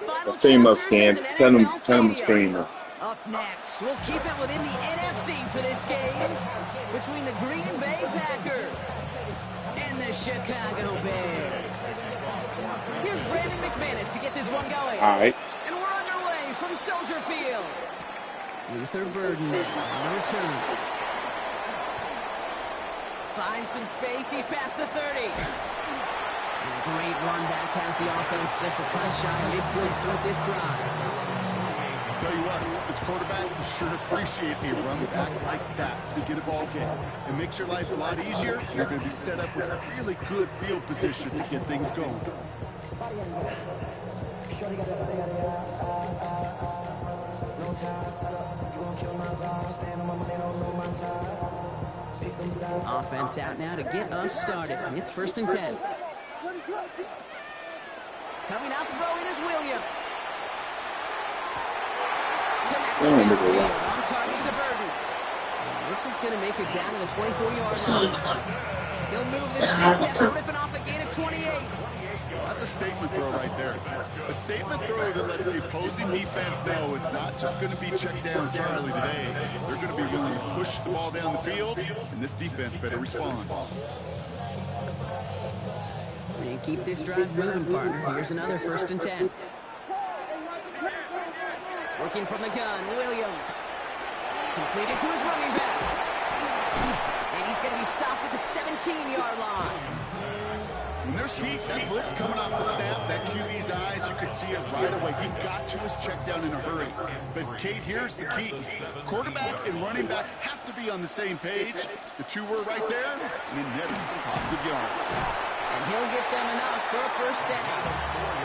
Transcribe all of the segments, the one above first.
final Stream us, chapters Cam. as an Tell them, NFL tell them to stadium. stream us. Up next, we'll keep it within the NFC for this game between the Green Bay Packers and the Chicago Bears. Here's Brandon McManus to get this one going. All right. And we're underway from Soldier Field. Luther Burden now on return. Finds some space. He's past the 30. And a great run back has the offense just a touch shy of midfield to start this drive. I'll tell you what, this quarterback will sure appreciate a run back like that to begin a ball game. It makes your life a lot easier. You're going to be set up with a really good field position to get things going. Offense out now to get us started. It's 1st and 10. Coming out throwing is Williams. Connects on target to Burden. This is going to make it down to the 24-yard line. He'll move this sticks after ripping off a gain of 28. That's a statement throw right there. A statement throw that lets the opposing defense know it's not just going to be check down Charlie today. They're going to be willing to push the ball down the field, and this defense better respond. And keep this drive moving, partner. Here's another 1st and 10. Working from the gun, Williams. Completed to his running back. And he's going to be stopped at the 17-yard line. When there's heat, that blitz coming off the snap, that QB's eyes, you could see it right away. He got to his check down in a hurry. But, Kate, here's the key. Quarterback and running back have to be on the same page. The two were right there, and it netted some positive yards. And he'll get them enough for a 1st down.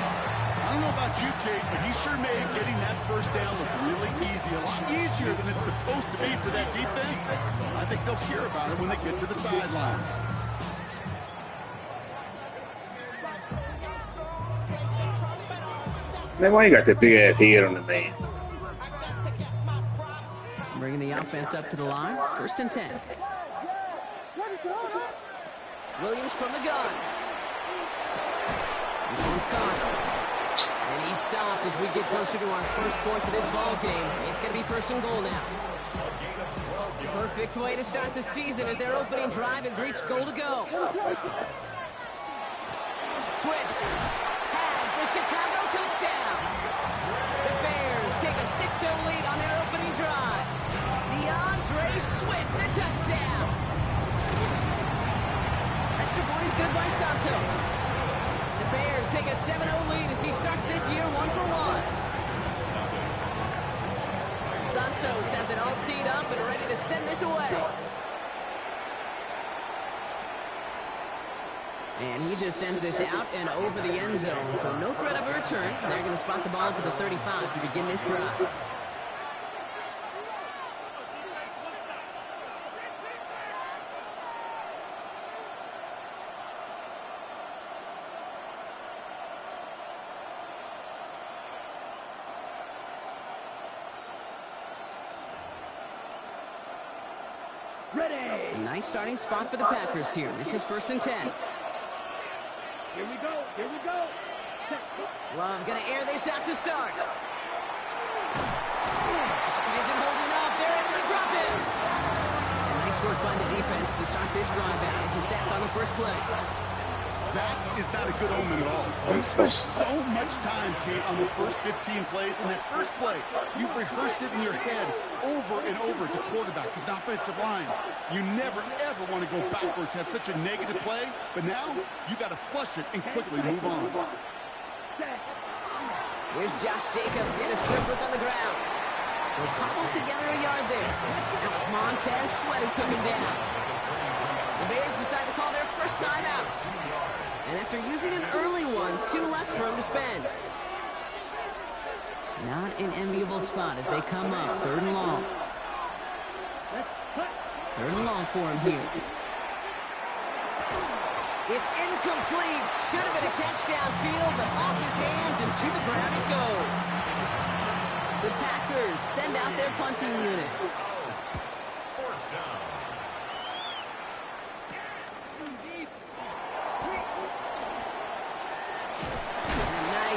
I don't know about you, Kate, but he sure made getting that 1st down look really easy. A lot easier than it's supposed to be for that defense. I think they'll hear about it when they get to the sidelines. Man, why you got that big ass head on the man? Bringing the offense up to the line. 1st and 10. Williams from the gun. This one's caught. And he's stopped as we get closer to our first point of this ball game. It's going to be 1st and goal now. Perfect way to start the season as their opening drive has reached goal to go. Swift has the Chicago touchdown. The Bears take a 6-0 lead on their opening drive. DeAndre Swift, the touchdown. Extra point is good by Santos. The Bears take a 7-0 lead as he starts this year 1-for-1. Santos has it all teed up and ready to send this away. And he just sends this out and over the end zone. So no threat of a return. They're going to spot the ball for the 35 to begin this drive. A nice starting spot for the Packers here. This is 1st and 10. Here we go. Here we go. Love going to air this out to start. He isn't holding up. They're able to drop him. And nice work by the defense to start this drive out. It's a sack on the first play. That is not a good omen at all. You spent so much time, Kate, on the first 15 plays. And that first play, you've rehearsed it in your head over and over. It's a quarterback. It's an offensive line. You never, ever want to go backwards, have such a negative play. But now, you got to flush it and quickly move on. Here's Josh Jacobs getting his first look on the ground. They'll cobble together a yard there. That was Montez Sweat who took him down. The Bears decide to call their first time out. And after using an early one, 2 left for him to spend. Not an enviable spot as they come up. 3rd and long. 3rd and long for him here. It's incomplete. Should have been a catch downfield, but off his hands and to the ground it goes. The Packers send out their punting unit.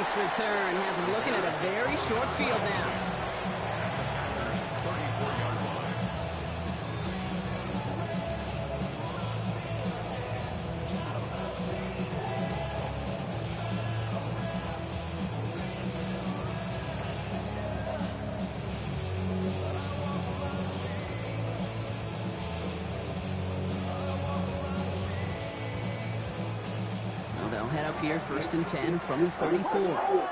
Nice return. Has him looking at a very short field now. They'll head up here, 1st and 10 from the 34. Out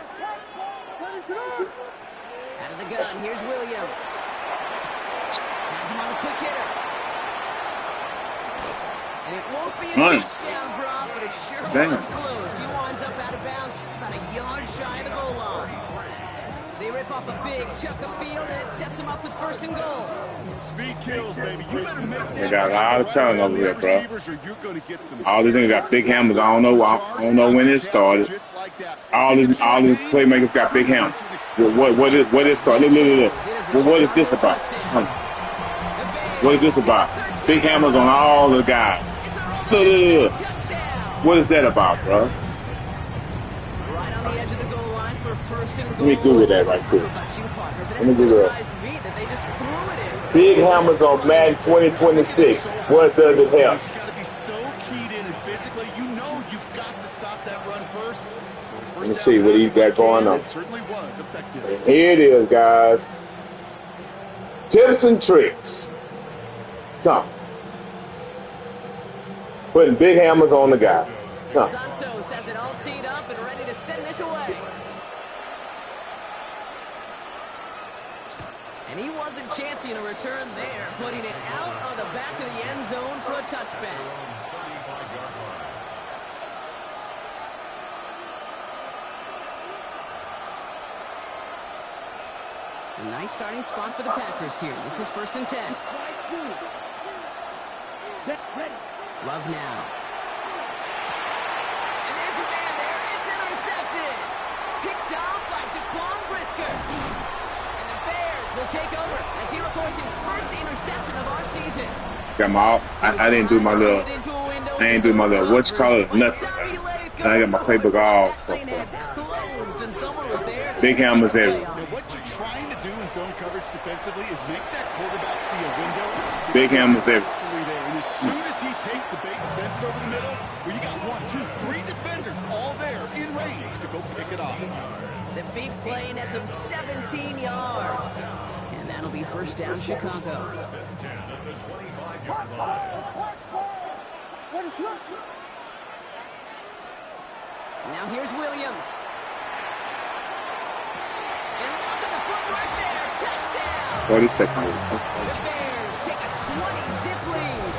of the gun, here's Williams. Has him on a quick hitter. And it won't be a touchdown, Brock, but it sure was close. He winds up out of bounds just about a yard shy of the goal line. They rip off a big chunk of field, and it sets them up with 1st and goal. Speed kills, baby. You better make that. They got a lot of talent over there, bro. Some all these niggas got big hammers. I don't know when it started. All these playmakers got big hammers. What is started? Look. What is this about? What is this about? Big hammers on all the guys. Look. What is that about, bro? Right on the edge of the goal line for 1st and goal. Let me Google that right quick. Let me Google that. Big hammers on Madden 2026. What does it help? You got to be so keyed in and physically, you know you've got to stop that run first. Let me see what he's got going on. It certainly was effective. Here it is, guys. Tips and tricks. Come. Putting big hammers on the guy. Come. Santos has it all teed up and ready to send this away. And he wasn't chancing a return there, putting it out on the back of the end zone for a touchback. A nice starting spot for the Packers here. This is 1st and 10. Love now. And there's your man there. It's intercepted. Picked off by Jaquan Brisker. And the Bears will take over as he records his first interception of our season. Got my I didn't do my little what you call it, nothing. I got my playbook all. Big hammers everywhere. What you're trying to do in zone coverage defensively is make that quarterback see a window. Big hammers everywhere. And as soon as he takes the bait and sends it over the middle, well, you got 1, 2, 3 defenders all there in range to go pick it off. The big play nets him 17 yards. And that'll be 1st down, Chicago. Now here's Williams. And look at the footwork there. Touchdown. 40 seconds. The Bears take a 20-zip lead.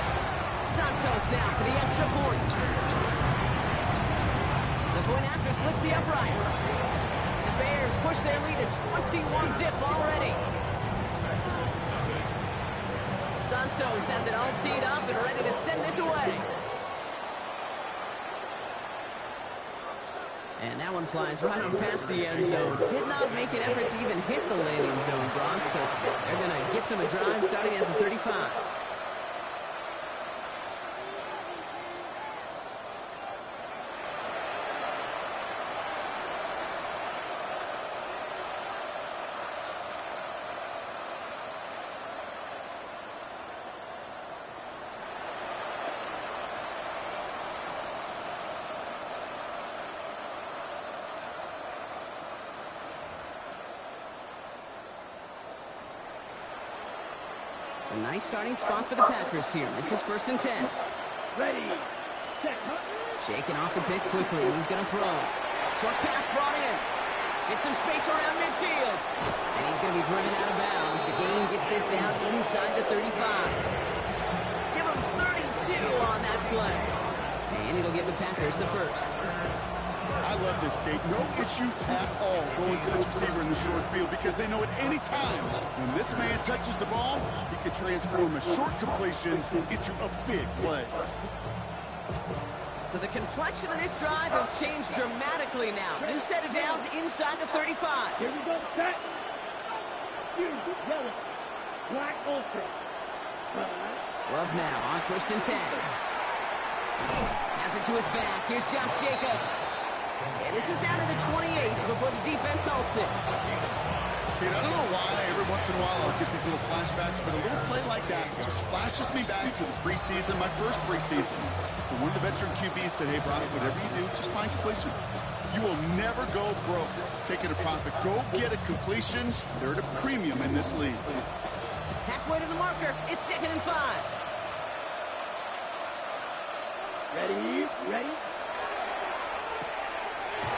Santos down for the extra point. The point after splits the uprights. And the Bears push their lead to 21-zip already. Santos has it all teed up and ready to send this away. And that one flies right on past the end zone. Did not make an effort to even hit the landing zone, Brock. So they're going to gift him a drive starting at the 35. A nice starting spot for the Packers here. This is 1st and 10. Ready. Shaking off the pick quickly. He's going to throw. Short pass brought in. Get some space around midfield. And he's going to be driven out of bounds. The game gets this down inside the 35. Give him 32 on that play. And it'll give the Packers the first. I love this, Kate. No issues at all going to this receiver in the short field because they know at any time when this man touches the ball, he can transform a short completion into a big play. So the complexion of this drive has changed dramatically now. New set of downs inside the 35. Here we go. Set. Yellow. Black ultra. Love now on 1st and 10. Has it to his back. Here's Josh Jacobs. And this is down to the 28 before the defense halts it. Dude, I don't know why every once in a while I'll get these little flashbacks, but a little play like that just flashes me back to the preseason, my first preseason. But one of the veteran QBs said, hey, Brian, whatever you do, just find completions. You will never go broke taking a profit. Go get a completion. They're at a premium in this league. Halfway to the marker. It's 2nd and 5. Ready? Ready?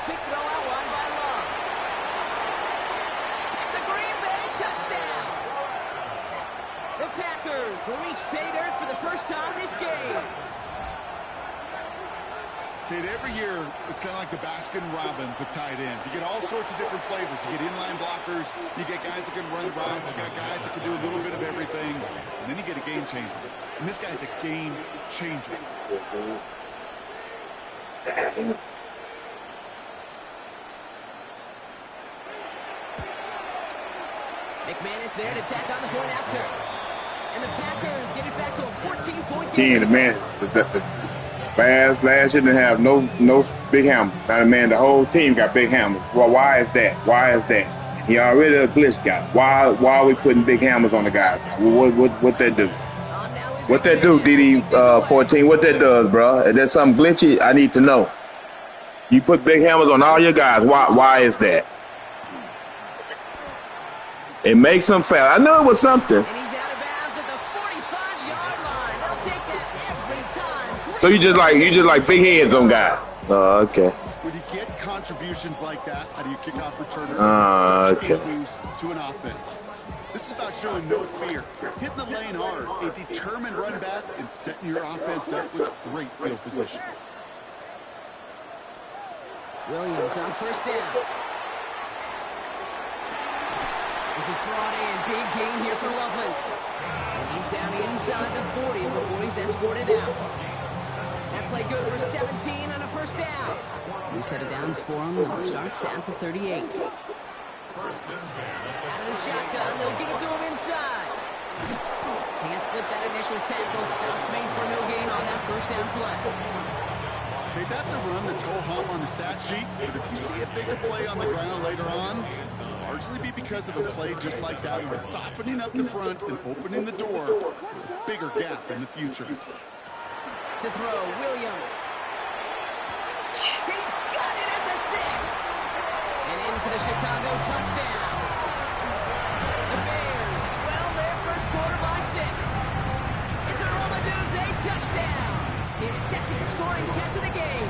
Quick throw out wide by Love. That's a Green Bay touchdown. The Packers reach pay dirt for the first time this game. Kid, every year, it's kind of like the Baskin-Robbins of tight ends. You get all sorts of different flavors. You get inline blockers. You get guys that can run routes. You got guys that can do a little bit of everything. And then you get a game changer. And this guy's a game changer. McManus there to tack on the point after. And the Packers get it back to a 14-point Yeah, game. the man, the Bears last year didn't have no big hammers. Now the man, the whole team got big hammers. Well, why is that? Why is that? He already a glitch guy. Why are we putting big hammers on the guys? What that do? What that do, Dd14? What that does, bro? Is there something glitchy? I need to know. You put big hammers on all your guys. Why is that? It makes them foul. I knew it was something. And he's out of bounds at the 45-yard line. They'll take that every time. So you just like big heads on guys. Oh, okay. When you get contributions like that out of your kickoff returner, Okay. you can't lose to an offense. This is about showing no fear, hitting the lane hard, a determined run back, and setting your offense up with great field position. Williams on first down. This is brought in. Big gain here for Loveland. And he's down inside the 40 before he's escorted out. That play good for 17 on a first down. New set of downs for him and starts at the 38. Out of the shotgun, they'll give it to him inside. Can't slip that initial tackle. Stops made for no gain on that first down play. Okay, that's a run that's ho-hum on the stat sheet, but if you see a bigger play on the ground later on, it'll largely be because of a play just like that, but softening up the front and opening the door for a bigger gap in the future. To throw, Williams. He's got it at the 6. And in for the Chicago touchdown. The Bears swell their first quarter by 6. It's a Romadunze touchdown. His second scoring catch of the game.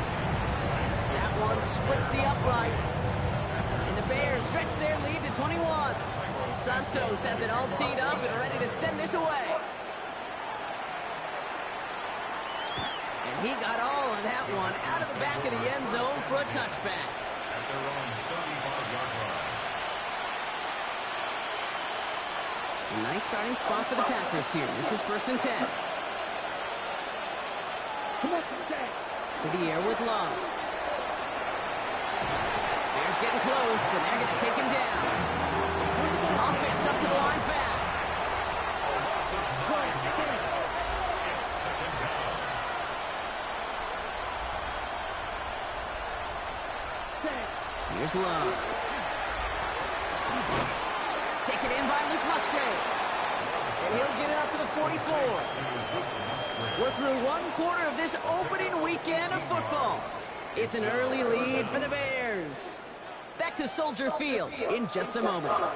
That one splits the uprights. And the Bears stretch their lead to 21. Santos has it all teed up and ready to send this away. And he got all of that one out of the back of the end zone for a touchback. A nice starting spot for the Packers here. This is 1st and 10. To the air with Love. Bears getting close, and they're going to take him down. Offense up to the line fast. Here's Love. Taken in by Luke Musgrave. And he'll get it up to the 44. We're through one quarter of this opening weekend of football. It's an early lead for the Bears. Back to Soldier Field in just a moment.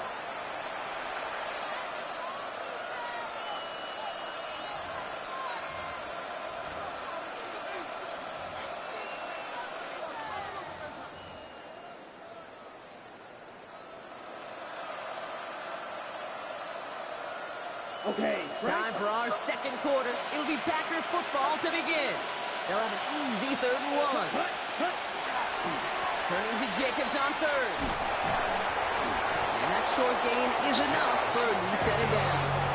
Okay. Time for our second quarter. It'll be Packer football to begin. They'll have an easy 3rd and 1. Turning to Jacobs on 3rd. And that short gain is enough for a new set of downs.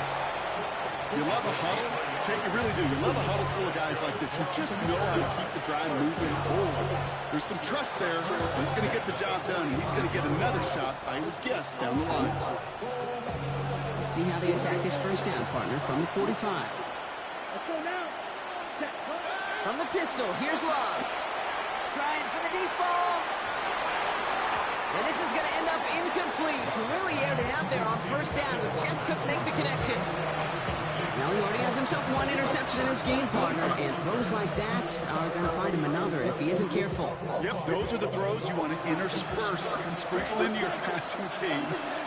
You love a huddle. Okay, you really do. You love a huddle full of guys like this who just know how to keep the drive moving forward. There's some trust there. He's going to get the job done, and he's going to get another shot, I would guess, down the line. Let's see how they attack his first down partner from the 45. Let's go now. From the pistol, here's Love. Trying for the deep ball. And this is going to end up incomplete. Really aired it out there on first down. Just couldn't make the connection. Now he already has himself one interception in his game, partner, and throws like that are going to find him another if he isn't careful. Yep, those are the throws you want to intersperse and sprinkle into your passing team,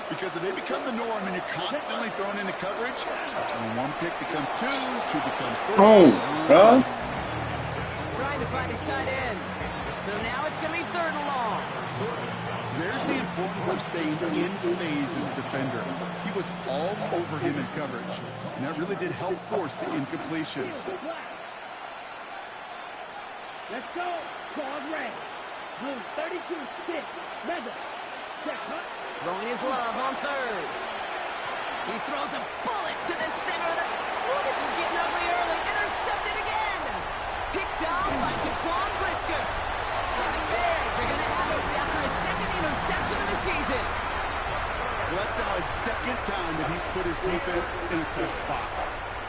because if they become the norm and you're constantly thrown into coverage, that's when one pick becomes two becomes three. Oh, huh? Trying to find his tight end. So now it's going to be 3rd and long. There's the importance of staying in phase as a defender. He was all over him in coverage, and that really did help force the incompletion. Let's go. Ball ready. Blue 32-6. Weather. Check, huh? Throwing his love on 3rd. He throws a bullet to the center of the... Oh, this is getting ugly early. Intercepted again. Picked off by Jaquan Brisker. And the Bears are going to have it after his 2nd interception of the season. Well, that's now his 2nd time that he's put his defense in a tough spot.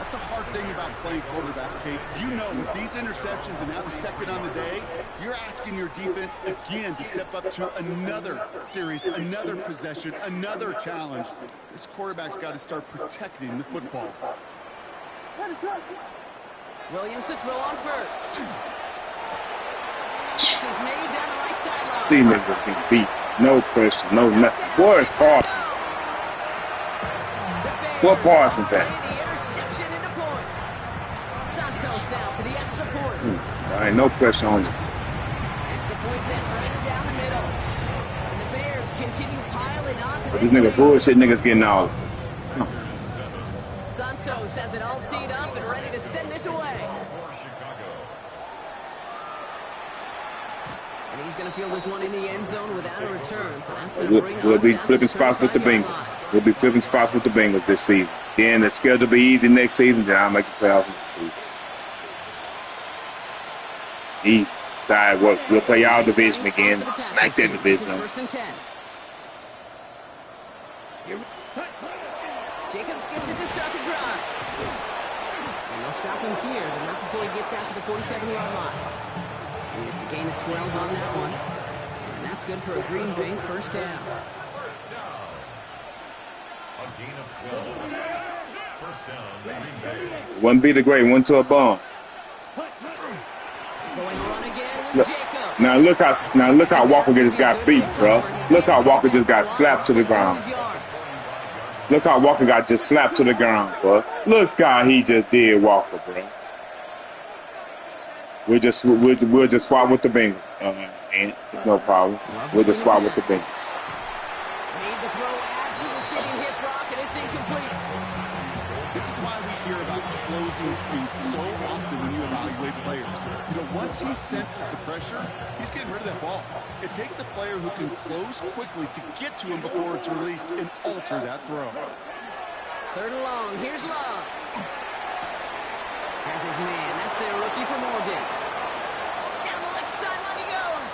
That's a hard thing about playing quarterback, Kate. You know, with these interceptions and now the 2nd on the day, you're asking your defense again to step up to another series, another possession, another challenge. This quarterback's got to start protecting the football. Williams to throw on 1st. Catch is made down the right sideline. These niggas can beat. No pressure, no nothing. What Parsons? What Parsons at? The interception into points. Santos now for the extra point. All right, no pressure on you. Extra points in right down the middle. And the Bears continues piling onto But this these niggas lead. bullshit niggas getting all. Santos has it all teed up and ready to send this away. And he's going to field this one in the end zone without a return. So that's going to bring We'll us be out to flipping the spots with the 35-yard Bengals. line. We'll be flipping spots with the Bengals this season. Then the schedule will be easy next season. Then I'll make the playoffs next season. Easy. Side work. We'll play our division again. Smack that division. This is 1st and 10. Jacobs gets it to start the drive. And they'll stop him here, but not before he gets out to the 47-yard line. And it's a gain of 12 on that one. And that's good for a Green Bay 1st down. A gain of 12. 1st down, Green Bay. One beat the great, one to a bomb. Going to run again with Look, Jacobs. look how Walker just got beat, bro. Look how Walker just got slapped to the ground. Look how Walker got just slapped to the ground, bro. Look how he just did Walker, bro. We'll just swap with the Bengals, and it's no problem. We'll just swap with the Bengals. Made the throw as he was getting hit, Brock, and it's incomplete. This is why we hear about closing speed so often when you evaluate players. You know, once he senses the pressure, he's getting rid of that ball. It takes a player who can close quickly to get to him before it's released and alter that throw. 3rd and long. Here's Love. Has his man. That's their rookie from Oregon. Down the left sideline he goes.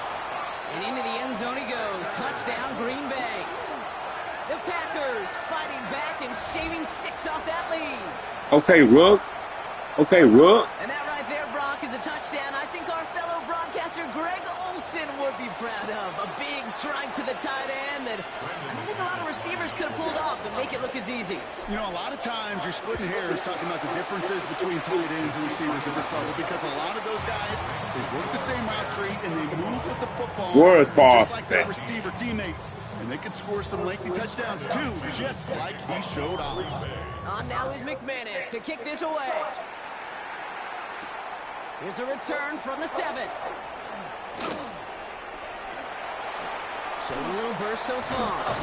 And into the end zone he goes. Touchdown, Green Bay. The Packers fighting back and shaving 6 off that lead. Okay, Rook. Okay, Rook. And that right there, Brock, is a touchdown I think our fellow broadcaster Greg Olson would be proud of. A big strike to the tight end that I don't think a lot of receivers could have pulled off and make it look as easy. You know, a lot of times you're splitting hairs talking about the differences between tight ends and receivers at this level, because a lot of those guys, they work the same route tree and they move with the football Where's just like their Boston? receiver teammates. And they can score some lengthy touchdowns too, just like he showed off. On now is McManus to kick this away. Here's a return from the 7. Showing a little burst so far.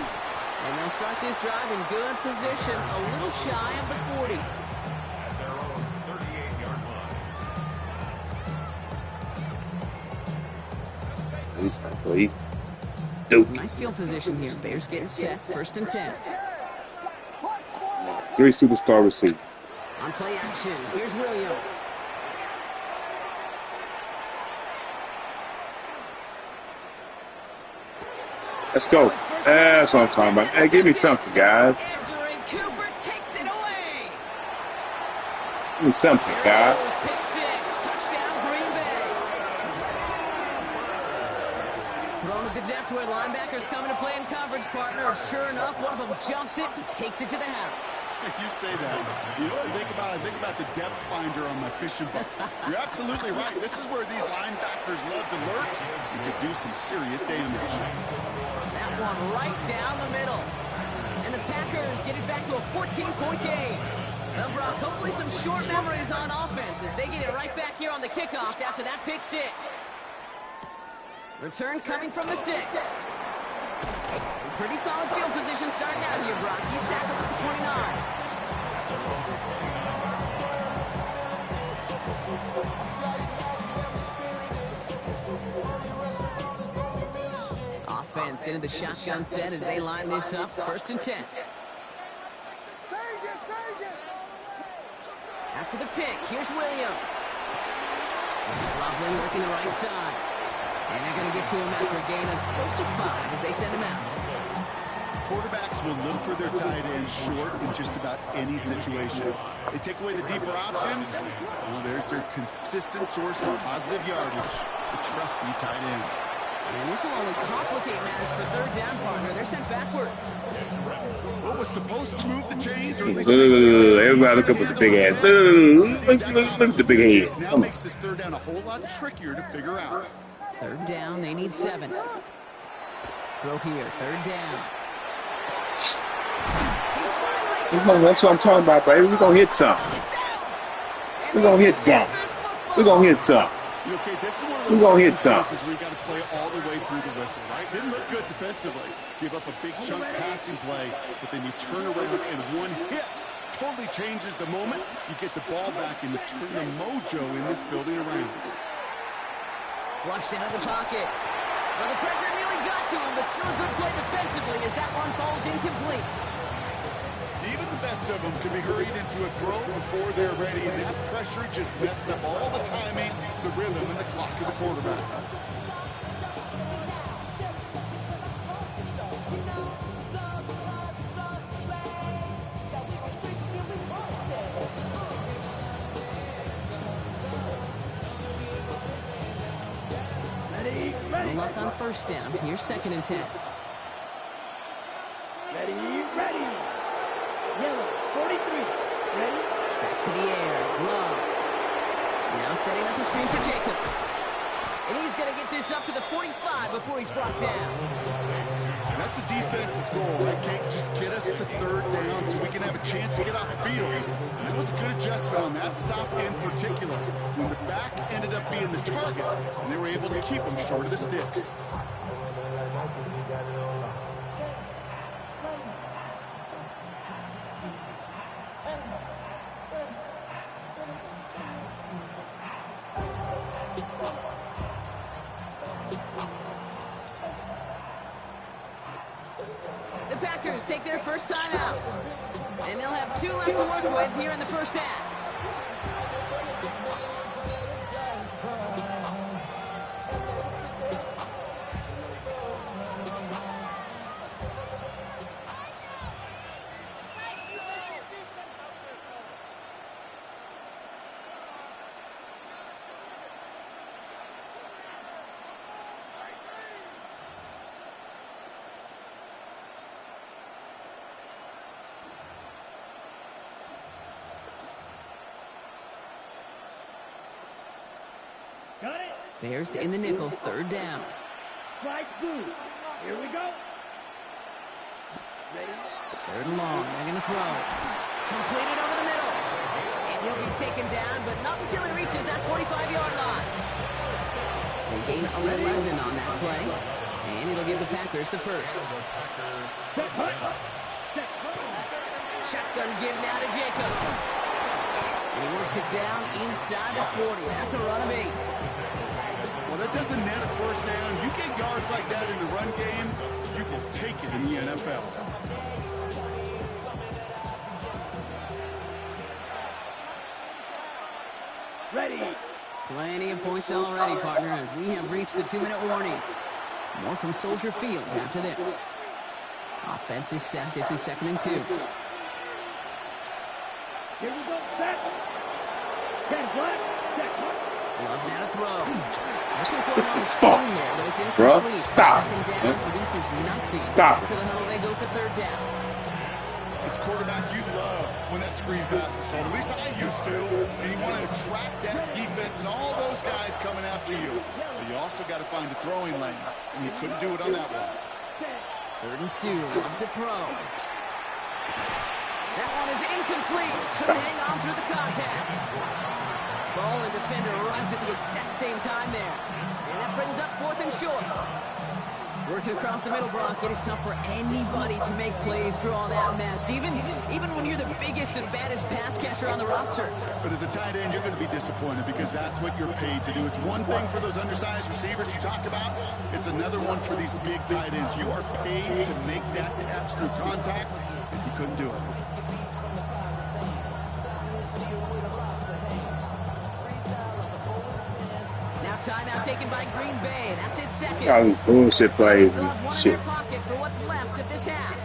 And they'll start this drive in good position, a little shy of the 40. At their own 38-yard line. Nice field position here. Bears getting set. 1st and 10. 3 superstar receivers. On play action, here's Williams. Let's go. That's what I'm talking about. Hey, give me something, guys. Andrew and Cooper takes it away. Give me something, guys. Pick 6, touchdown Green Bay. Thrown at the depth where linebackers come into play in coverage, partner. And sure enough, one of them jumps it and takes it to the house. You say that. You know what I think about the depth finder on my fishing boat. You're absolutely right. This is where these linebackers love to lurk. You could do some serious damage. That one right down the middle. And the Packers get it back to a 14-point game. Well, Brock, hopefully some short memories on offense as they get it right back here on the kickoff after that pick six. Return coming from the 6. Pretty solid field position starting out here, Brock. He's tackled at the 29. Offense into the shotgun set as they line this up. 1st and 10. After the pick, here's Williams. This is Loveland working the right side. And they're going to get to him after a gain of close to 5 as they send him out. Quarterbacks will look for their tight end short in just about any situation. They take away the deeper options. Well, there's their consistent source of positive yardage, the trusty tight end. And this will only complicate matters for 3rd down, partner. They're sent backwards. What was supposed to move the chains? Or Everybody look up at the big ass. Look at the big head. Now makes this 3rd down a whole lot trickier to figure out. 3rd down, they need 7. Throw here, 3rd down. That's what I'm talking about, baby. We're going to hit some. We're going to hit some. We're going to hit some. Okay, this is one of We're those going to hit some. circumstances where you got to play all the way through the whistle, right? Didn't look good defensively. Give up a big chunk passing play, but then you turn around and one hit totally changes the moment. You get the ball back and you turn the mojo in this building around. Flushed out of the pocket. Well, the pressure nearly got to him, but still a good play defensively as that one falls incomplete. Even the best of them can be hurried into a throw before they're ready, and that pressure just messed up all the timing, the rhythm, and the clock of the quarterback. No luck on 1st down. Here's 2nd and 10. Ready. Yellow, 43. Ready? Back to the air. Love. Now setting up the screen for Jacobs. And he's going to get this up to the 45 before he's brought down. That's a defense's goal, right, Kate? Just get us to 3rd down so we can have a chance to get off the field. And that was a good adjustment on that stop in particular. When the back ended up being the target, and they were able to keep him short of the sticks. The Packers take their first time out. And they'll have 2 left to work with here in the 1st half. Got it. Bears in the nickel, 3rd down. Strike blue. Here we go. Ready? 3rd and long, they're going to throw. Completed over the middle. And he'll be taken down, but not until he reaches that 45-yard line. They gain 11 on that play. And it'll give the Packers the first. Shotgun give now to Jacobs. And he works it down inside the 40. That's a run of 8. Well, that doesn't net a 1st down. You get yards like that in the run game, you will take it in the NFL. Ready. Plenty of points already, partner, as we have reached the 2-minute warning. More from Soldier Field after this. Offense is set. This is 2nd and 2. Here we go. Set. 10 flat. Set. Love now to throw. Looking for What him on the the fuck? screen there, but it's Bruh, incomplete. stop. Second down Huh? produces nothing. Stop. To the huddle they go for third down. As quarterback, you love when that screen pass is called. At least I used to. And you want to attract that defense and all those guys coming after you. But you also got to find a throwing lane. And you couldn't do it on that one. 3rd and 2. Love to throw. That one is incomplete. Couldn't hang on through the contact. Ball and defender arrived at the exact same time there. And that brings up 4th and short. Working across the middle, Brock, it is tough for anybody to make plays through all that mess, even when you're the biggest and baddest pass catcher on the roster. But as a tight end, you're going to be disappointed because that's what you're paid to do. It's one thing for those undersized receivers you talked about. It's another one for these big tight ends. You are paid to make that catch through contact, and you couldn't do it. Timeout taken by Green Bay. That's it, second. All these bullshit plays Still have and one in shit. their pocket for what's left of this half.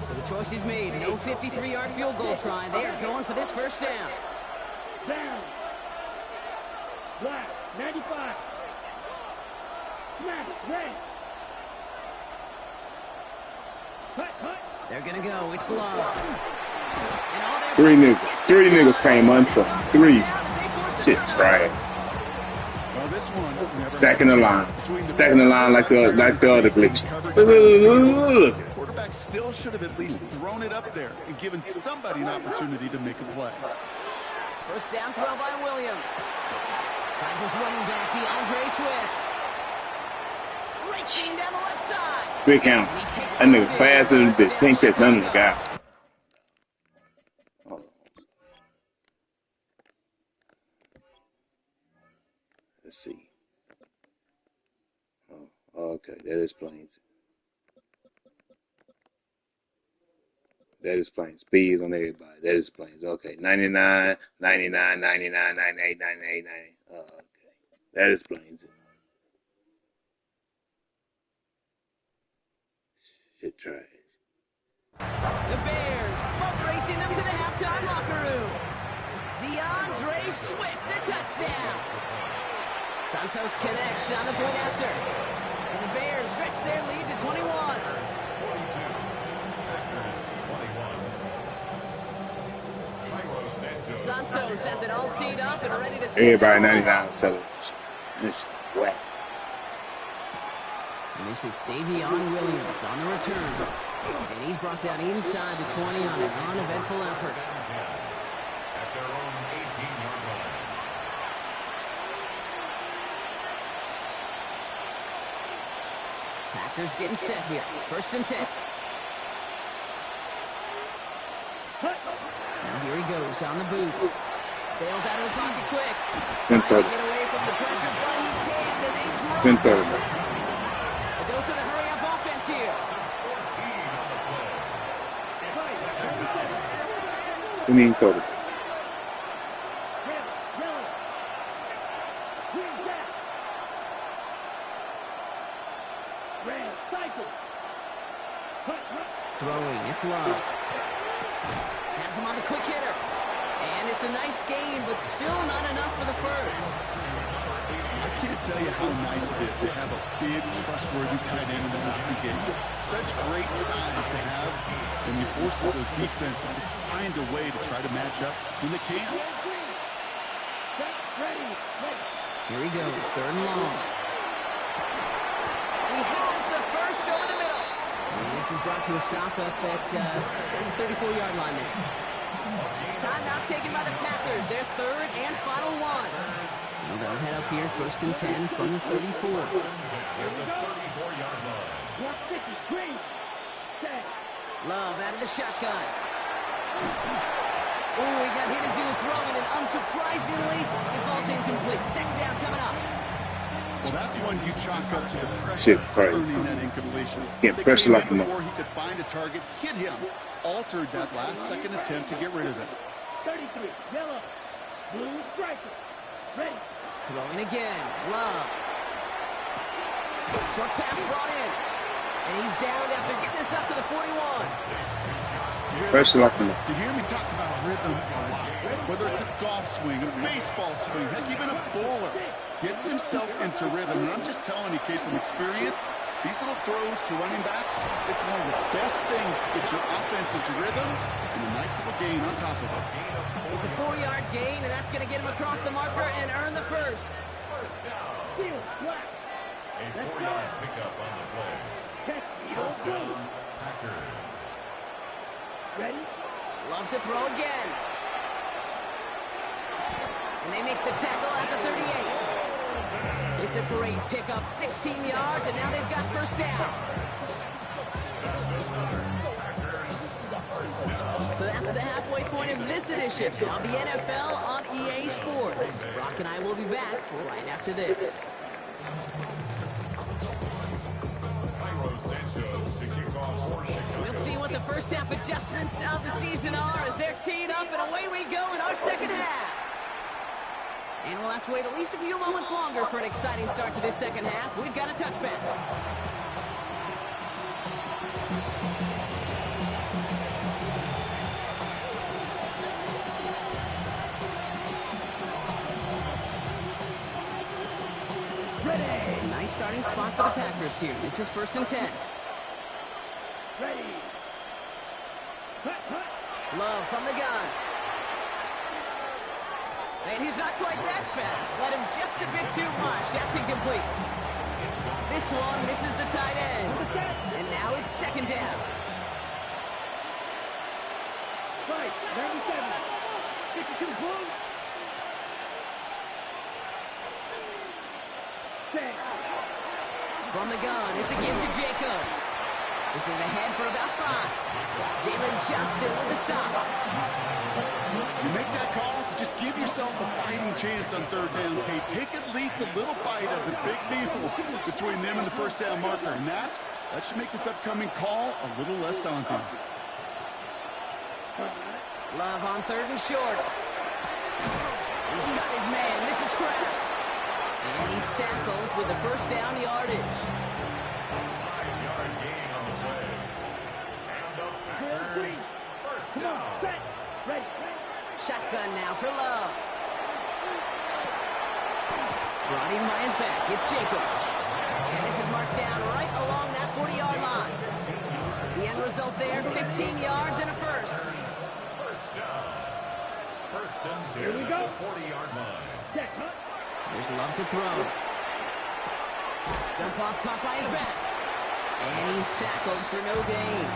So the choice is made. No 53-yard field goal try. They are going for this first down. Down. Black, 95. Snap, ready. Cut. They're going to go. It's Love. Three niggas came unto 3. Shit, trash. Well, this one never Stacking the line. Stacking the line like the other glitch. Quarterback still should have at least thrown it up there and given somebody an opportunity to make a play. First down throw by Williams. Finds his running back, DeAndre Swift. Racing down the left side. Big count. That nigga faster than bitch. Can't catch none of the guy. Let's see. Oh, okay. That explains. That explains. Speeds on everybody. That explains. Okay. 99, 99, 99, 98, 98, 90. Oh, okay. That explains it. Shit trash. The Bears bump racing them to the halftime locker room. DeAndre Swift, the touchdown. Santos connects on the point after. And the Bears stretch their lead to 21. Santos has it all teed up and ready to send Everybody this one. 99 celebration. This shit whack. And this is Savion Williams on the return. And he's brought down inside the 20 on an uneventful effort. At their own 18-yard line. Packers getting set here. 1st and 10. Now here he goes on the boot. Bails out of the pocket quick. Trying to get away from the pressure, but he can't, and they drop him. It goes to the hurry-up offense here. You mean total? Throwing, it's Love. Has him on the quick hitter. And it's a nice game, but still not enough for the first. I can't tell you how nice it is to have a big, trustworthy tight end in the Nazi game. Such great size to have, and he forces those defenses to find a way to try to match up when they can't. Here he goes, 3rd and long. He has the first over the middle. And this is brought to a stop up at the 34-yard line there. Timeout taken by the Packers, their 3rd and final one. So they'll head up here, 1st and 10 from the 34. Love out of the shotgun. Oh, he got hit as he was throwing, and unsurprisingly, it falls incomplete. 2nd down coming up. Well, that's one you chalk up to the pressure Shit, of right. earning that incompletion. Can't They pressure came like in a before he could find a target, hit him, altered that last-second attempt to get rid of it. 33, yellow, blue striker, ready. Throwing again, Love. Short pass brought in. And he's down after getting this up to the 41. Especially like in the You hear me talk about rhythm a lot. Whether it's a golf swing, a baseball swing, heck, even a bowler gets himself into rhythm. And I'm just telling you, Kate, from experience, these little throws to running backs, it's one of the best things to get your offense into rhythm and a nice little gain on top of it. It's a 4-yard gain, and that's going to get him across the marker and earn the first. Steal, flat. A 4-yard pickup on the play. Catch, First go, down, Packers. ready, Loves to throw again. And they make the tackle at the 38. It's a great pickup, 16 yards, and now they've got first down. So that's the halfway point of this edition of the NFL on EA Sports. Brock and I will be back right after this. We'll see what the first half adjustments of the season are as they're teed up, and away we go in our second half. And we'll have to wait at least a few moments longer for an exciting start to this second half. We've got a touchback. ready, Nice starting spot for the Packers here. This is 1st and 10. ready, hut, hut, Love from the gun. And he's not quite that fast. Let him just a bit too much. That's incomplete. This one misses the tight end. And now it's second down. right, 97, 52 blue, set, From the gun, it's a give to Jacobs. This is ahead for about 5. Jalen Johnson with the stop. You make that call to just give yourself a fighting chance on third down, Kate. Take at least a little bite of the big meal between them and the first down marker. And that should make this upcoming call a little less daunting. Love on 3rd and short. He's got his man. This is Kraft. And he's tackled with the first down yardage. 5-yard gain on the play. And the Packers, first come on, down. set, ready, Shotgun now for Love. Brought in by his back. It's Jacobs. And this is marked down right along that 40-yard line. The end result there, 15 yards and a first. First down. First and 10 Here we go. at the 40-yard line. set, hut, There's Love to throw. Dump off caught by his back. And he's tackled for no gain.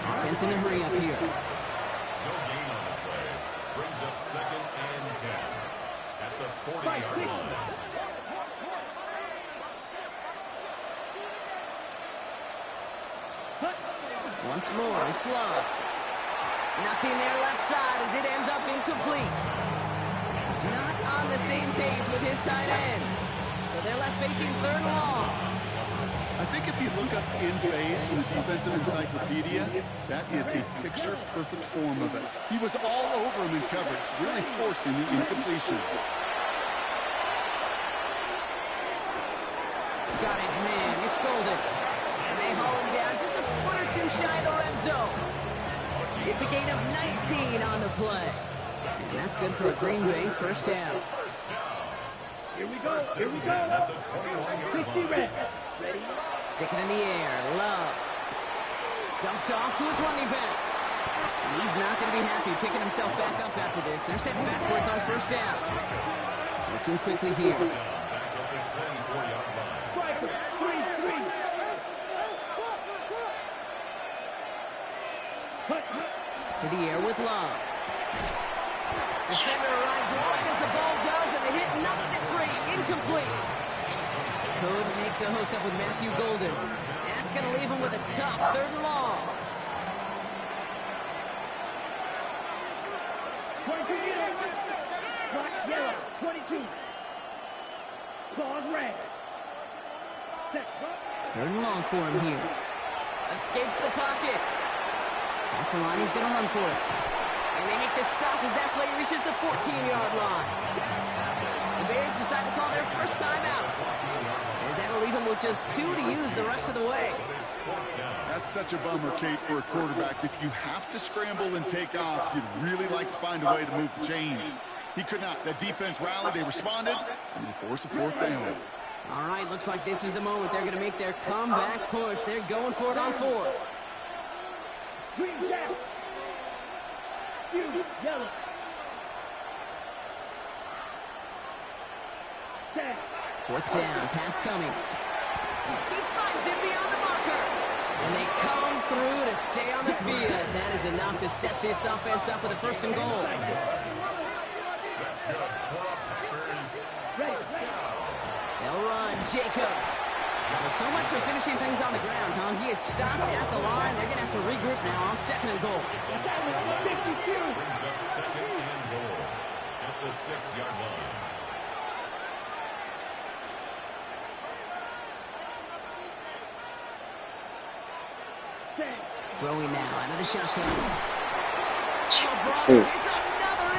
Offense in a hurry up here. No gain on the play. Brings up second and 10 at the 40-yard line. hut, Once more, it's Love. Nothing there left side as it ends up incomplete. Not on the same page with his tight end. So they're left facing 3rd and long. I think if you look up in phase in the defensive encyclopedia, that is a picture-perfect form of it. He was all over him in coverage, really forcing the incompletion. Got his man. It's Golden. And they haul him down just a foot or two shy of the red zone. It's a gain of 19 on the play. And that's good for a Green Bay first down. here we go, 60 red, ready, Stick it in the air. Love. Dumped off to his running back. And he's not going to be happy picking himself back up after this. They're set backwards on first down. Looking quickly here. striker, 3-3, hut, hut, To the air with Love. Defender arrives right as the ball does, and the hit knocks it free. Incomplete. Couldn't make the hookup with Matthew Golden. That's going to leave him with a tough 3rd and long. 22 yellow, block yellow, 22, claws red, set, hut, 3rd and long for him here. Escapes the pocket. Past the line, he's going to run for it. And they make the stop as that play reaches the 14-yard line. The Bears decide to call their first timeout, as that'll leave them with just 2 to use the rest of the way. That's such a bummer, Kate, for a quarterback. If you have to scramble and take off, you'd really like to find a way to move the chains. He could not. That defense rallied, they responded, and they forced a fourth down. All right, looks like this is the moment they're going to make their comeback push. They're going for it on fourth. Green down. You, yellow. Set. Fourth down, pass coming. He finds him beyond the marker. And they come through to stay on the field. That is enough to set this offense up with a first and goal. They'll run. Jacobs. Well, so much for finishing things on the ground, huh? He is stopped at the line. They're going to have to regroup now on second and goal. Brings up second and goal at the 6-yard line. Throwing now out of the shotgun. Oh.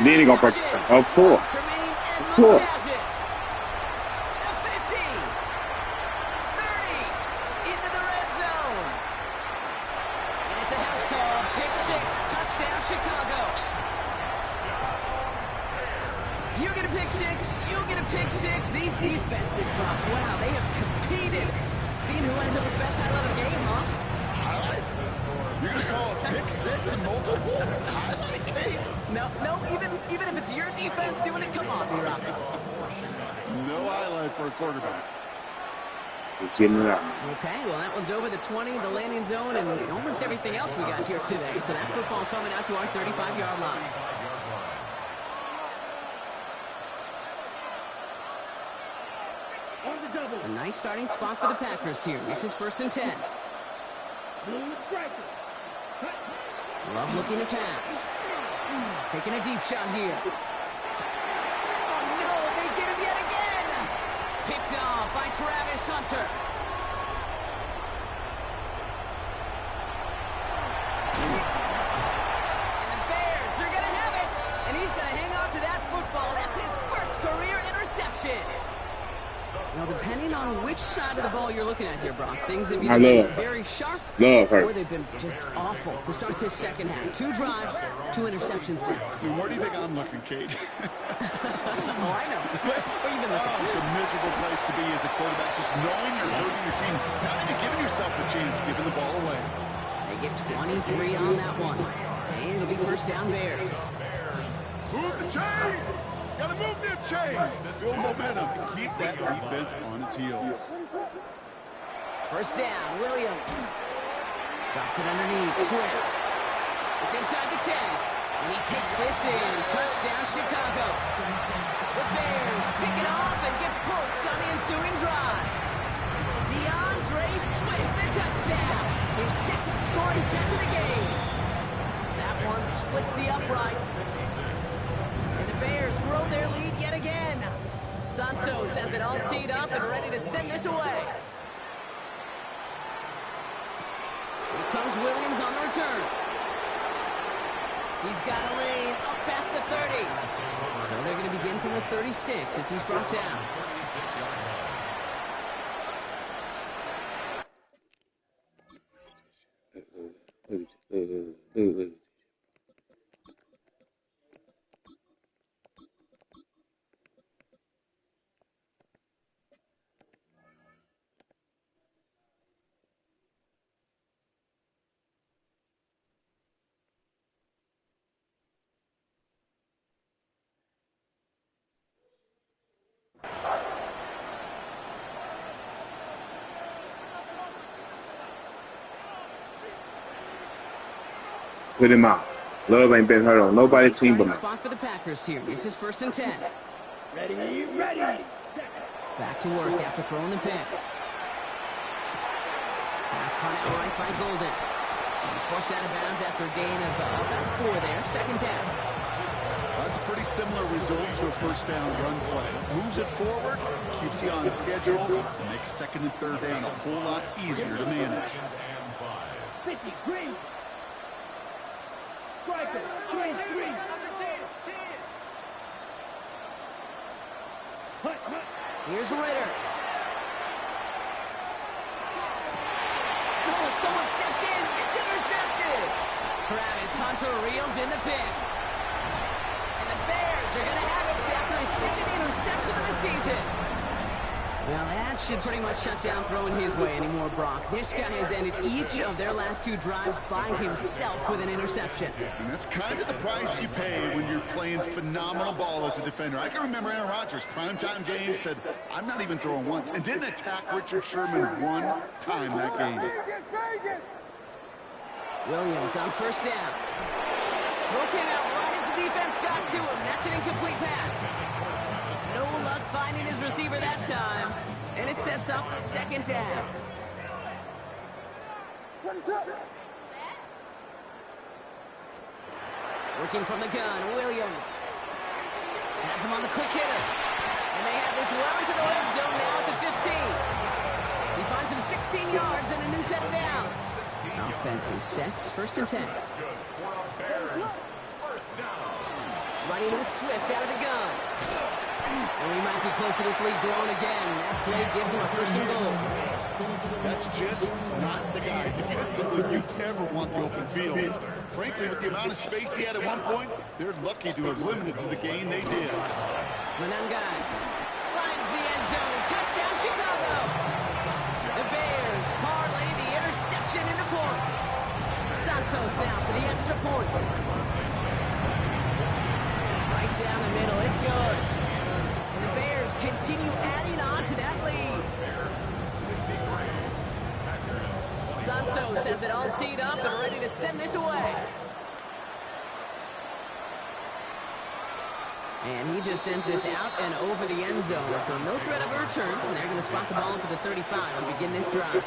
Then he gonna break it. Of course. Of course. The 50. 30. Into the red zone. And it's a house call. Pick 6. Touchdown, Chicago. You get a pick 6. You get a pick 6. These defenses, Brock, wow, they have competed. Seeing who ends up with the best highlight of the game, huh? You're going to call it pick 6 and multiple highlight, Kate? No, even if it's your defense doing it, come on, B-Rock. No highlight for a quarterback. He's getting it out. Okay, well, that one's over the 20, the landing zone, and almost everything else we got here today. So that football coming out to our 35-yard line. On the double. A nice starting spot for the Packers here. This is 1st and 10. Blue striker. Love looking to pass. Taking a deep shot here. Oh, no, they get him yet again. Picked off by Travis Hunter. And the Bears are going to have it. And he's going to hang on to that football. That's his first career interception. Now, depending on which side of the ball you're looking at here, Brock, things have either been very sharp or they've been just awful to start this second half. 2 drives, 2 interceptions now. Where do you think I'm looking, Kate? Oh, I know. Where you been looking? It's a miserable place to be as a quarterback, just knowing you're hurting your team. Not even giving yourself a chance, giving the ball away. They get 23 on that one. And it'll be first down Bears. Move the chains! Gotta move their chains! Build momentum and keep that defense on its heels. First down, Williams. Drops it underneath, Swift. It's inside the 10. And he takes this in. Touchdown, Chicago. The Bears pick it off and get points on the ensuing drive. DeAndre Swift, the touchdown. His second scoring catch of the game. That one splits the uprights. And the Bears grow their lead yet again. Santos has it all teed up and ready to send this away. Here comes Williams on the return. He's got a lane up past the 30. So they're going to begin from the 36 as he's brought down. Put him out. Love ain't been hurt on nobody's team but me. Spot for the Packers here. This is 1st and 10. Ready, ready. Back to work after throwing the pick. Pass caught out right by Golden. He's forced out of bounds after a gain of about 4 there. Second down. That's a pretty similar result to a first down run play. Moves it forward, keeps you on schedule, and makes second and third down a whole lot easier to manage. 50, green. Striker, 23. Here's Ritter. And almost someone stepped in. It's intercepted. Travis Hunter reels in the pick. And the Bears are going to have it after his second interception of the season. Well, that should pretty much shut down throwing his way anymore, Brock. This guy has ended each of their last 2 drives by himself with an interception. And that's kind of the price you pay when you're playing phenomenal ball as a defender. I can remember Aaron Rodgers, primetime game, said, I'm not even throwing once, and didn't attack Richard Sherman one time that game. Williams on first down. Throw came out right as the defense got to him. That's an incomplete pass. No luck finding his receiver that time. And it sets up second down. Working from the gun, Williams. Has him on the quick hitter. And they have this well into the red zone now at the 15. He finds him 16 yards and a new set of downs. Offense is set. First and 10. Running with Swift out of the gun. And we might be close to this lead growing again. That play gives him a first and goal. That's just not the guy defensively you ever want the open field. Frankly, with the amount of space he had at one point, they're lucky to have limited to the gain they did. Manangai finds the end zone. Touchdown, Chicago. The Bears parlay the interception into points. Santos now for the extra point. Right down the middle. It's good. And the Bears continue adding on to that lead. Santos has it all teed up and ready to send this away. And he just sends this out and over the end zone. So no threat of a return. And they're going to spot the ball for the 35 to begin this drive.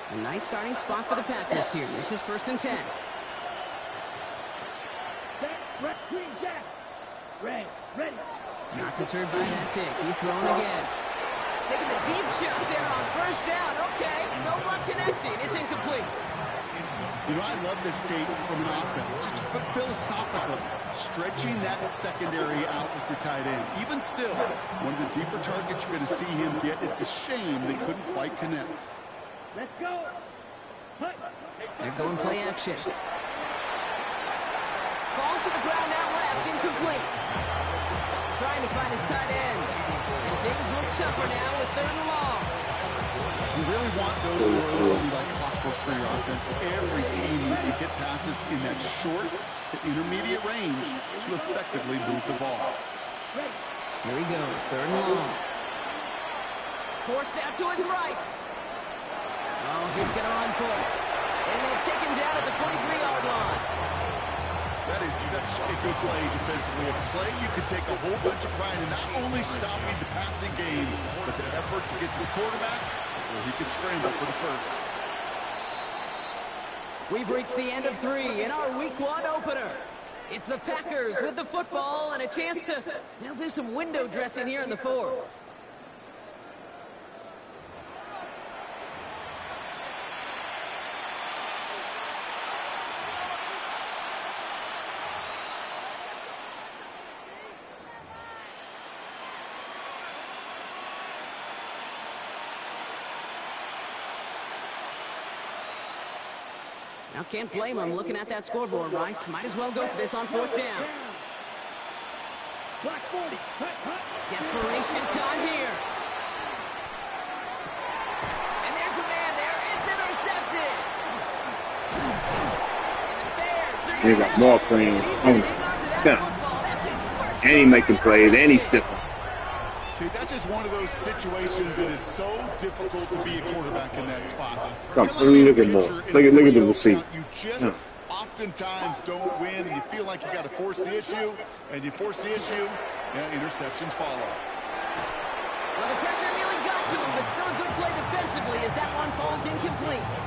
A nice starting spot for the Packers here. This is first and 10. Ready. Not deterred by that pick. He's throwing again. Taking the deep shot there on first down. Okay, no luck connecting. It's incomplete. You know, I love this, Kate, from an offense. Just philosophically, stretching that secondary out with your tight end. Even still, one of the deeper targets you're going to see him get. It's a shame they couldn't quite connect. Let's go. They're going play action. Falls to the ground out left, incomplete. Trying to find his tight end. And things look tougher now with third and long. You really want those throws to be like clockwork for your offense. Every team needs to hit passes in that short to intermediate range to effectively move the ball. Here he goes, third and long. Forced out to his right. Oh, he's going to run for it. And they'll take him down at the 43-yard line. That is such a good play defensively. A play you could take a whole bunch of pride in, not only stopping the passing game, but the effort to get to the quarterback before he could scramble for the first. We've reached the end of 3 in our Week 1 opener. It's the Packers with the football and a chance to, they'll do some window dressing here in the 4th. Now, can't blame him looking at that scoreboard, right? Might as well go for this on 4th down. Block 40. Desperation time here. And there's a man there. It's intercepted. And the Bears are He got more friends. And he making plays, and he's stiffing. Okay, that's just one of those situations that is so difficult to be a quarterback in that spot. Come, look at more. Look at the receiver. You just oftentimes don't win, and you feel like you got to force the issue, and you force the issue, and interceptions follow. Well, the pressure nearly got to him, but still a good play defensively as that one falls incomplete.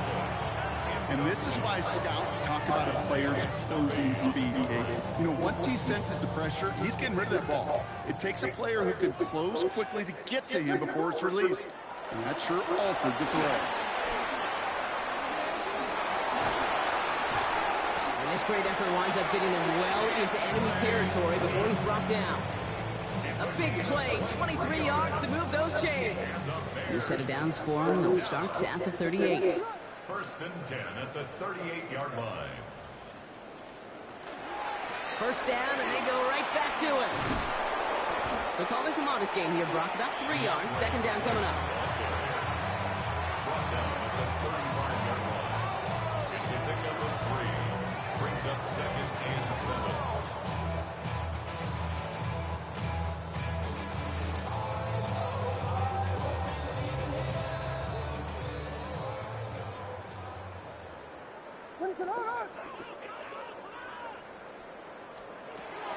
And this is why scouts talk about a player's closing speed, Kate. You know, once he senses the pressure, he's getting rid of that ball. It takes a player who can close quickly to get to him before it's released. And that sure altered the throw. And this great effort winds up getting him well into enemy territory before he's brought down. A big play, 23 yards to move those chains. New set of downs for them. They'll start at the 38. First and 10 at the 38-yard line. First down, and they go right back to it. They'll call this a modest game here, Brock. About 3 yards. Second down coming up. Brought down at the 35-yard line. It's a pickup of 3. Brings up second and 7.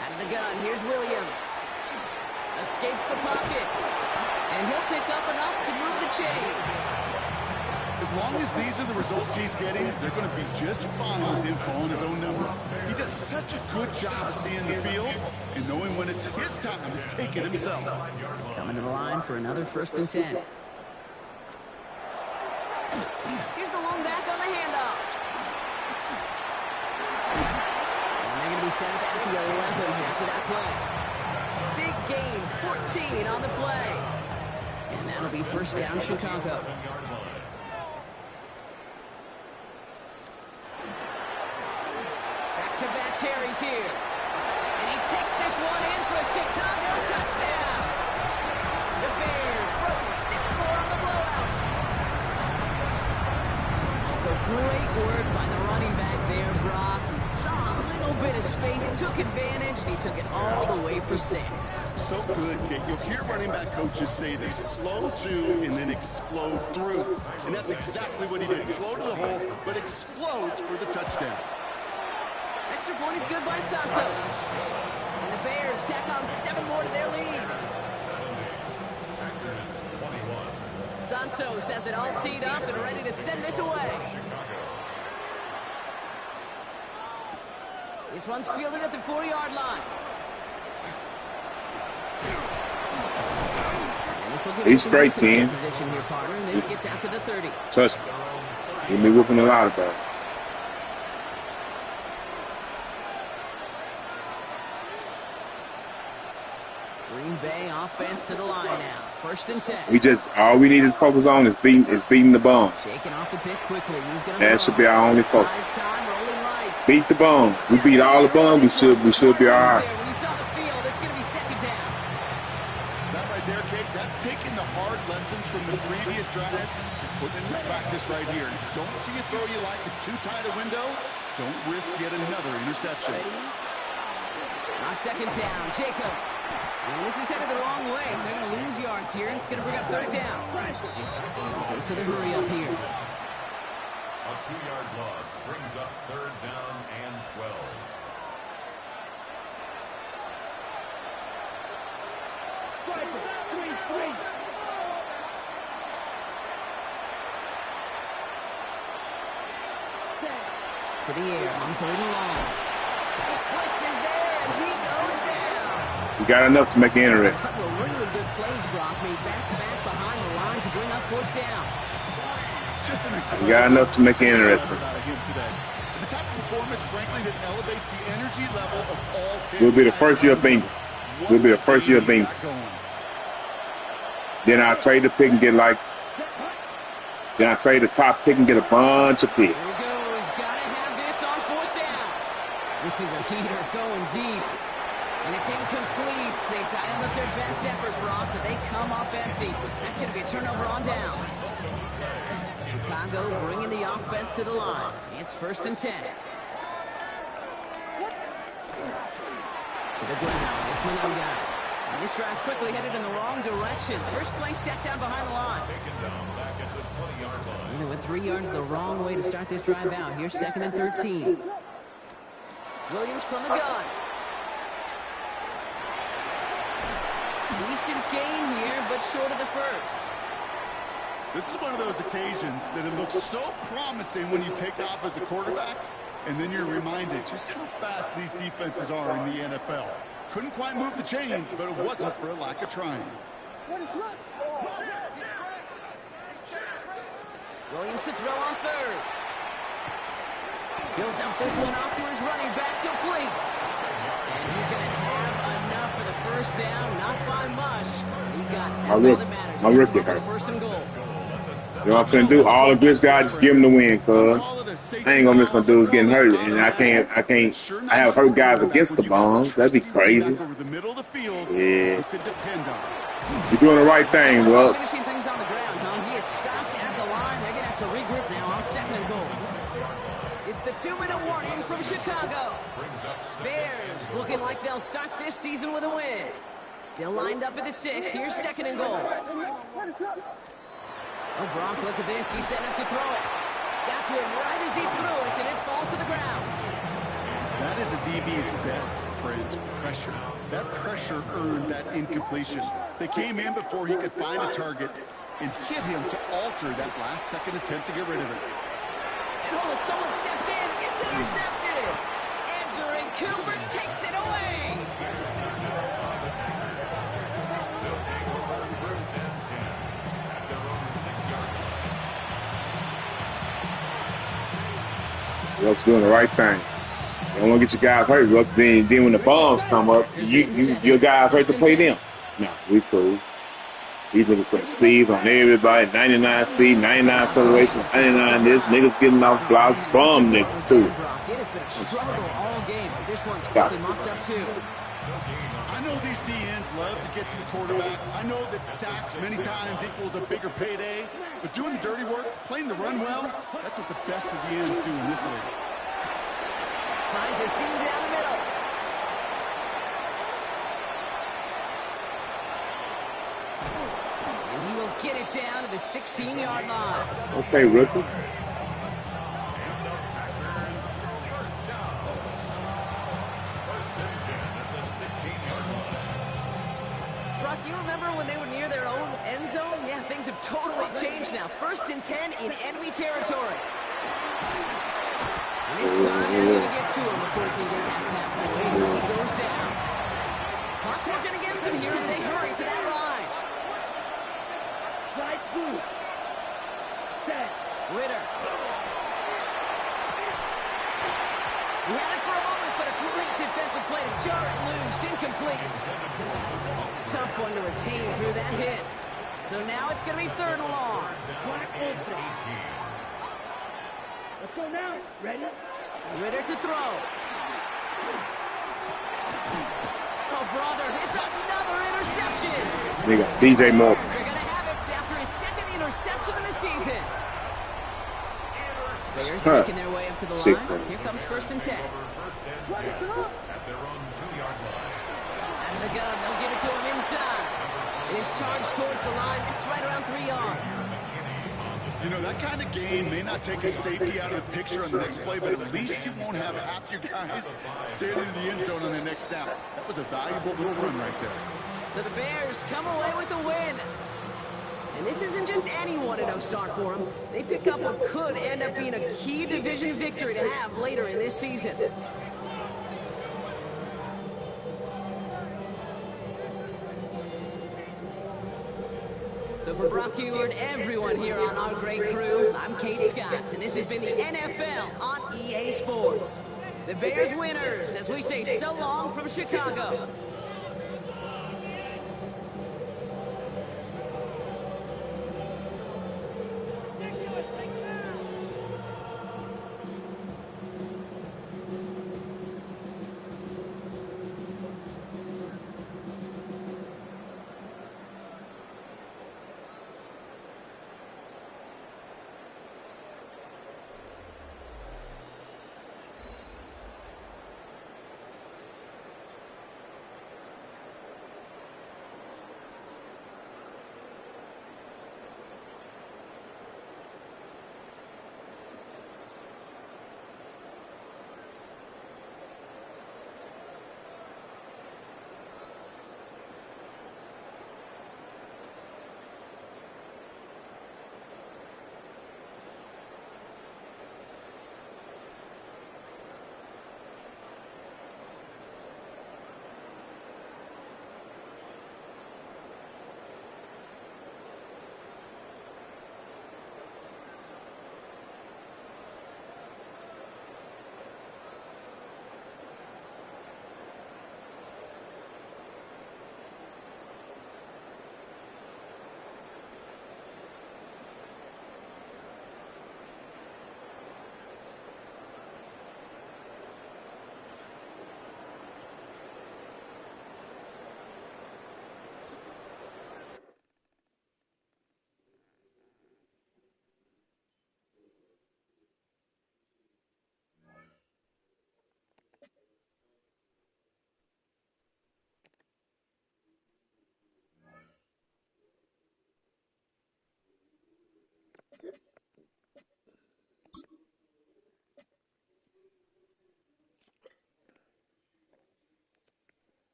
Out of the gun, here's Williams. Escapes the pocket. And he'll pick up enough to move the chains. As long as these are the results he's getting, they're going to be just fine with him calling his own number. He does such a good job of seeing the field and knowing when it's his time to take it himself. Coming to the line for another first and 10. Here's the long back on the handoff. And they're going to be set at the 11 after that play. Big gain, 14 on the play. And that'll be first down, Chicago. Back-to-back carries here. And he takes this one in for a Chicago touchdown. The Bears throwing 6 more on the blowout. So great work by the running back there, Brock. He saw a little bit of space, took advantage, and he took it all the way for 6. So good, Kate. You'll hear running back coaches say they slow to and then explode through. And that's exactly what he did. Slow to the hole, but explodes for the touchdown. Extra point is good by Santos. And the Bears tack on 7 more to their lead. Santos has it all teed up and ready to send this away. This one's fielded at the 4-yard line. And this will give He's straight, Ken. Position here, partner, and this gets out to the 30. Trust me. You'll be whooping a lot about it. Green Bay offense to the line now. First and 10. All we need to focus on is beating the bum. Shaking off the pick quickly. He's gonna That should be our only focus. Time, rolling right. Beat the bum. We beat all the bum. We should be all right. When you saw the field, it's going to be second down. That right there, Kate, that's taking the hard lessons from the previous drive and putting it into practice right here. Don't see a throw you like. It's too tight a window. Don't risk yet another interception. On second down, Jacobs. And this is headed the wrong way. They're going to lose yards here, and it's going to bring up third down. Goes to the hurry up here. A 2-yard loss brings up third down and 12. To the air on third and long. Blitz is there, and he goes down. We got enough to make it interesting. A couple of really good plays, Brock, made back-to-back behind the line to bring up fourth down. Just an We got enough to make it interesting. The type of performance, frankly, that elevates the energy level of all 10. We'll be the first year of being. We'll be the first year of being. Then I'll trade the pick and get like. Then I'll trade the top pick and get a bunch of picks. Here he goes. Got to have this on fourth down. This is a heater going deep. And it's incomplete. They dialed up their best effort, Brock, but they come up empty. That's going to be a turnover on downs. Chicago bringing the offense to the line. It's first and 10. To the ground. It's Mononga. And this drive's quickly headed in the wrong direction. First play set down behind the line. And they went 3 yards the wrong way to start this drive out. Here's second and 13. Williams from the gun. Decent gain here, but short of the first. This is one of those occasions that it looks so promising when you take off as a quarterback, and then you're reminded just how fast these defenses are in the NFL. Couldn't quite move the chains, but it wasn't for a lack of trying. Williams to throw on third. He'll dump this one off to his running back, complete. And he's going to have enough for the first down. Not Not by much. He got it. My That's all rookie, that matters. my Sets him rookie up with a hurt. first and goal. You know what I'm finna do? All the blitz guys just give him the win, cuz. I ain't gonna miss my dudes getting hurt, and I have hurt guys against the bombs. That'd be crazy. Yeah. You're doing the right thing, Rux. Finishing things on the ground, huh? He is stopped at the line. They're gonna have to regroup now on second and goal. It's the 2-minute warning from Chicago. Bears looking like they'll start this season with a win. Still lined up at the 6. Here's second and goal. Oh, Brock, look at this. He's setting up to throw it. Got to him right as he threw it, and it falls to the ground. That is a DB's best friend, pressure. That pressure earned that incompletion. They came in before he could find a target and hit him to alter that last-second attempt to get rid of it. And oh, someone stepped in. It's intercepted. Andrew Cooper takes it away. Rux doing the right thing. You don't want to get your guys hurt, Rux. Then when the bombs come up, your guys hurt to play them. No, we cool. He's looking for speeds on everybody. 99 speed, 99 acceleration, 99 this. Niggas getting off blocks. Bum niggas, too. It has been a struggle all game as this one's quickly mopped up, too. I know these DNs love to get to the quarterback. I know that sacks many times equals a bigger payday. But doing the dirty work, playing the run well, that's what the best of the ends do in this league. Finds a seam down the middle. And he will get it down to the 16-yard line. Okay, rookie. Brock, you remember when they were near their own end zone? Yeah, things have totally changed now. 1st and 10 in enemy territory. And this time they're going to get to him before he can get that pass away. He goes down. Clock working against him here as they hurry to that line. Right through. Set. Ritter. He had it for a moment, but a great defensive play to jar it loose. Incomplete. It's a tough one to retain through that hit. So now it's going to be 3rd and long. Clock open. Let's go now. Ready? Ritter to throw. Oh, brother, it's another interception. Nigga, DJ Moore. They're going to have it after his 2nd interception of the season. Bears making their way up to the line. Here comes 1st and 10. At their own 2-yard line. Out of the gun, they'll give it to him inside. It is charged towards the line. It's right around 3 yards. You know, that kind of gain may not take a safety out of the picture on the next play, but at least you won't have half your guys standing in the end zone on the next snap. That was a valuable little run right there. So the Bears come away with the win. And this isn't just any 1-0 start for them. They pick up what could end up being a key division victory to have later in this season. So for Brock Huard, everyone here on our great crew, I'm Kate Scott, and this has been the NFL on EA Sports. The Bears winners, as we say so long from Chicago.